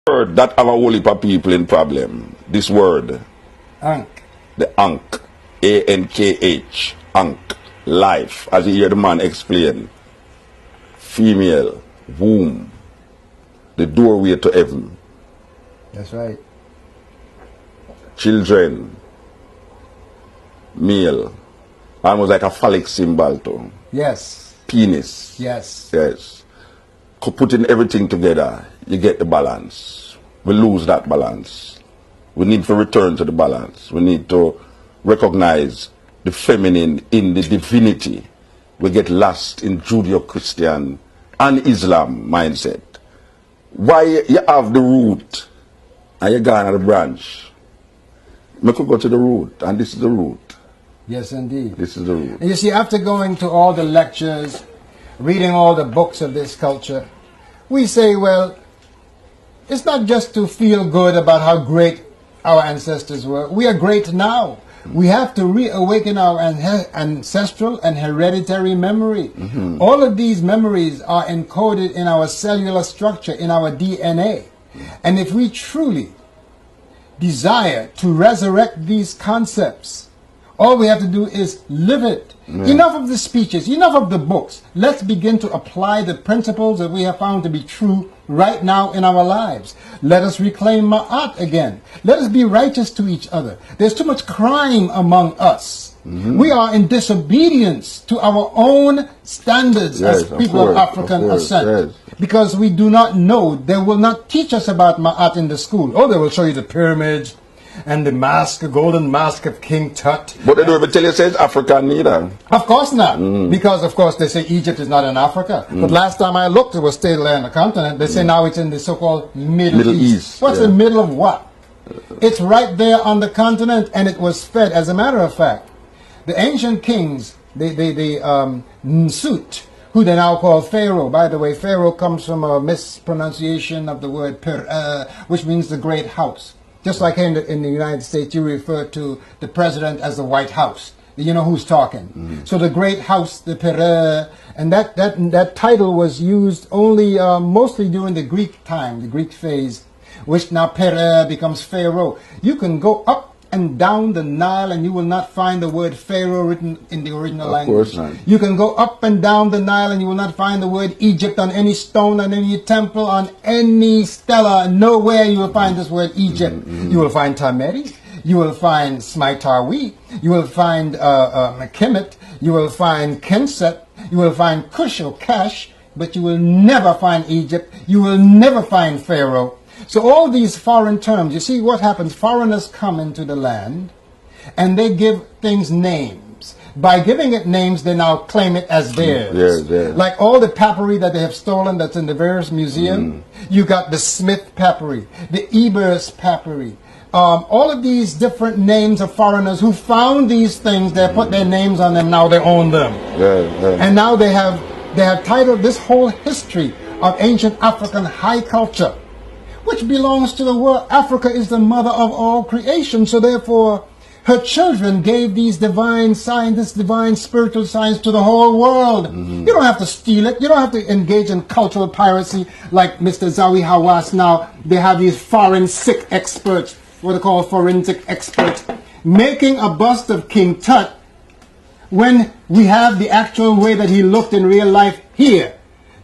word that have a whole heap of people in problem. This word. Ankh. The Ankh. A-N-K-H. Ankh. Life. As you hear the man explain. Female. Womb. The doorway to heaven. That's right. Children. Male. Almost like a phallic symbol too. Yes. Penis. Yes. Yes. Putting everything together, you get the balance. We lose that balance. We need to return to the balance. We need to recognize the feminine in the divinity. We get lost in Judeo-Christian and Islam mindset. Why you have the root and you gone at the branch? We could go to the root, and this is the root. Yes, indeed. This is the root. And you see, after going to all the lectures, reading all the books of this culture, we say, well, it's not just to feel good about how great our ancestors were. We are great now. We have to reawaken our ancestral and hereditary memory. Mm-hmm. All of these memories are encoded in our cellular structure, in our DNA. And if we truly desire to resurrect these concepts, all we have to do is live it. Yeah. Enough of the speeches, enough of the books. Let's begin to apply the principles that we have found to be true right now in our lives. Let us reclaim Ma'at again. Let us be righteous to each other. There's too much crime among us. Mm-hmm. We are in disobedience to our own standards as people of African ascent. Because we do not know. They will not teach us about Ma'at in the school. Oh, they will show you the pyramids and the mask, the golden mask of King Tut. But they don't even tell you it's African neither. Of course not. Because, of course, they say Egypt is not in Africa. But last time I looked, it was still there on the continent. They say now it's in the so-called Middle East. What's the middle of what? It's right there on the continent, and it was fed. As a matter of fact, the ancient kings, Nsut, who they now call Pharaoh. By the way, Pharaoh comes from a mispronunciation of the word which means the great house. Just like in the United States, you refer to the president as the White House. You know who's talking. So the Great House, the Pere, and that title was used only mostly during the Greek time, the Greek phase, which now Pere becomes Pharaoh. You can go up and down the Nile and you will not find the word Pharaoh written in the original language. Of course not. You can go up and down the Nile and you will not find the word Egypt on any stone, on any temple, on any stela. Nowhere you will find this word Egypt. You will find Tameri. You will find Smaitawi. You will find Kemet. You will find Kenset. You will find Kush or Cash. But you will never find Egypt. You will never find Pharaoh. So all these foreign terms, you see what happens, foreigners come into the land and they give things names. By giving it names, they now claim it as theirs. Like all the papyri that they have stolen that's in the various museums, you got the Smith papyri, the Ebers papyri, all of these different names of foreigners who found these things, they put their names on them, now they own them. And now they have titled this whole history of ancient African high culture, which belongs to the world. Africa is the mother of all creation, so therefore her children gave these divine signs, this divine spiritual science to the whole world. You don't have to steal it. You don't have to engage in cultural piracy like Mr. Zawi Hawass now. They have these forensic experts, what they call forensic experts, making a bust of King Tut when we have the actual way that he looked in real life here.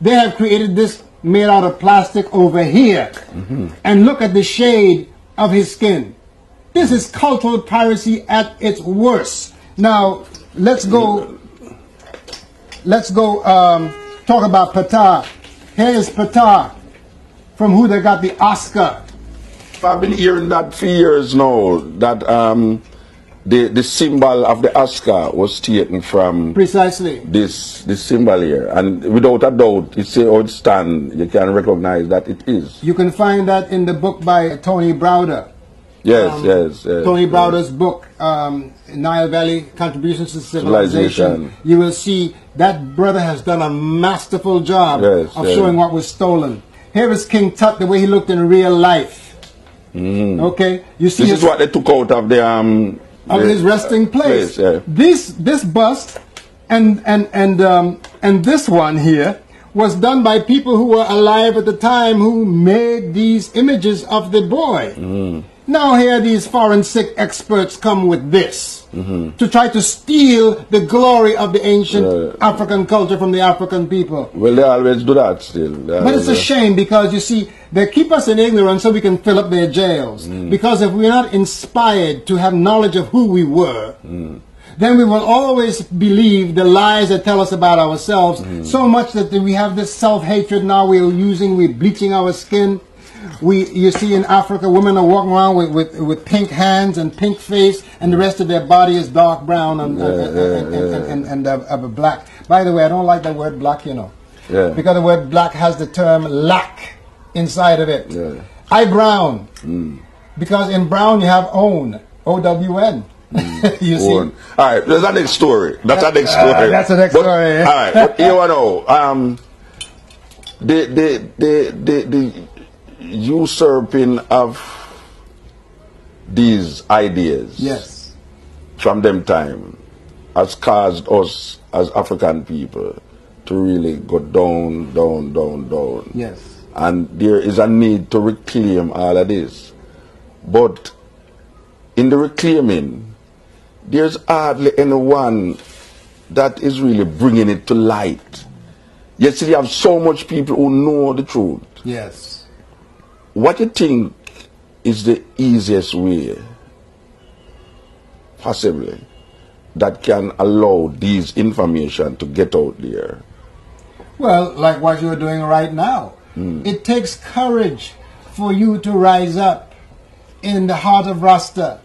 They have created this made out of plastic over here. And look at the shade of his skin. This is cultural piracy at its worst. Now, let's go talk about Ptah. Here is Ptah, from who they got the Oscar. I've been hearing that for years now, that the symbol of the Oscar was taken from precisely this symbol here, and without a doubt, it's how it stands. You can recognize that it is. You can find that in the book by Tony Browder. Yes. Tony Browder's book, Nile Valley Contributions to Civilization. You will see that brother has done a masterful job of showing what was stolen. Here is King Tut, the way he looked in real life. Okay, you see. This is what they took out of the of his resting place. This bust and this one here was done by people who were alive at the time who made these images of the boy. Now here these forensic experts come with this to try to steal the glory of the ancient African culture from the African people. Well, they always do that still. But it's a shame because, you see, they keep us in ignorance so we can fill up their jails. Because if we're not inspired to have knowledge of who we were, then we will always believe the lies that tell us about ourselves, so much that we have this self-hatred now we're bleaching our skin. You see in Africa, women are walking around with pink hands and pink face, and the rest of their body is dark brown and black. By the way, I don't like that word black, you know. Because the word black has the term lack inside of it. I brown, because in brown you have own, O-W-N. You see? All right, there's a next story. That's a next story. That's the next story. All right, but you know, the usurping of these ideas from them time has caused us as African people to really go down. And there is a need to reclaim all of this. But in the reclaiming, there's hardly anyone that is really bringing it to light. Yet you have so much people who know the truth. Yes. What do you think is the easiest way, possibly, that can allow these information to get out there? Well, like what you're doing right now. It takes courage for you to rise up in the heart of Rasta,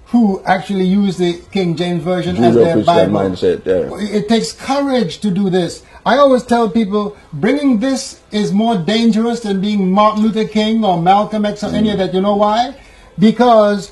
who actually use the King James Version as their Bible. Mindset, It takes courage to do this. I always tell people, bringing this is more dangerous than being Martin Luther King or Malcolm X or any of that. You know why? Because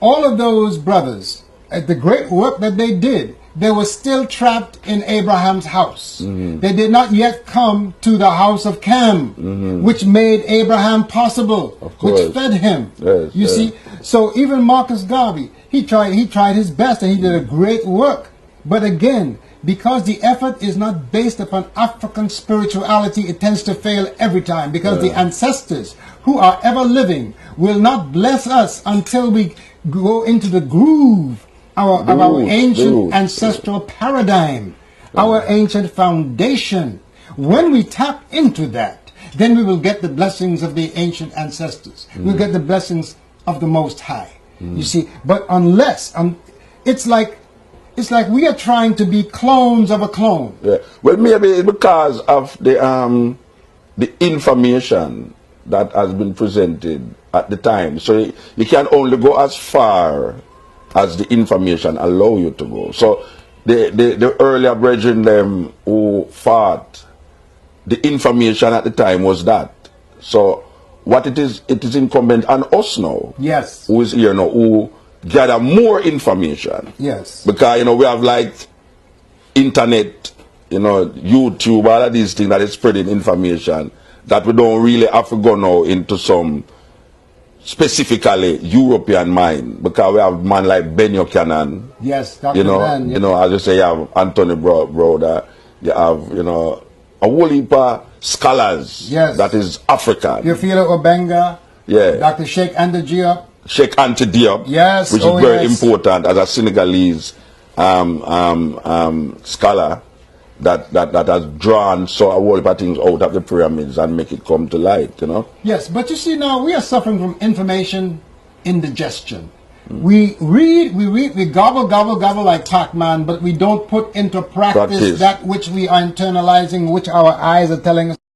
all of those brothers, the great work that they did, they were still trapped in Abraham's house. They did not yet come to the house of Cam, which made Abraham possible, which fed him. You see? So even Marcus Garvey, he tried his best and he did a great work. But again, because the effort is not based upon African spirituality, it tends to fail every time, because the ancestors who are ever living will not bless us until we go into the groove of our ancient ancestral paradigm, our ancient foundation. When we tap into that, then we will get the blessings of the ancient ancestors. We'll get the blessings of the Most High. You see, but unless it's like we are trying to be clones of a clone. Well, maybe it's because of the information that has been presented at the time. So you can only go as far as the information allow you to go. So the earlier brethren them who fought, the information at the time was that. So what it is incumbent on us now. Yes. Who is here now, who gather more information. Yes. Because, you know, we have like internet, you know, YouTube, all of these things that is spreading information that we don't really have to go now into some specifically European mind, because we have man like Ben Buchanan. Yes, Dr. You know, Ben, you know, as you say, you have Anthony Broder, you have, you know, a whole heap of scholars that is African. Theophilo Obenga, Dr. Sheikh Anta Diop. Sheikh Anta Diop, which is very important as a Senegalese scholar that has drawn so a whole heap of things out of the pyramids and make it come to light, you know. Yes, but you see now we are suffering from information indigestion. We read, we gobble like Pac-Man, but we don't put into practice that which we are internalizing, which our eyes are telling us.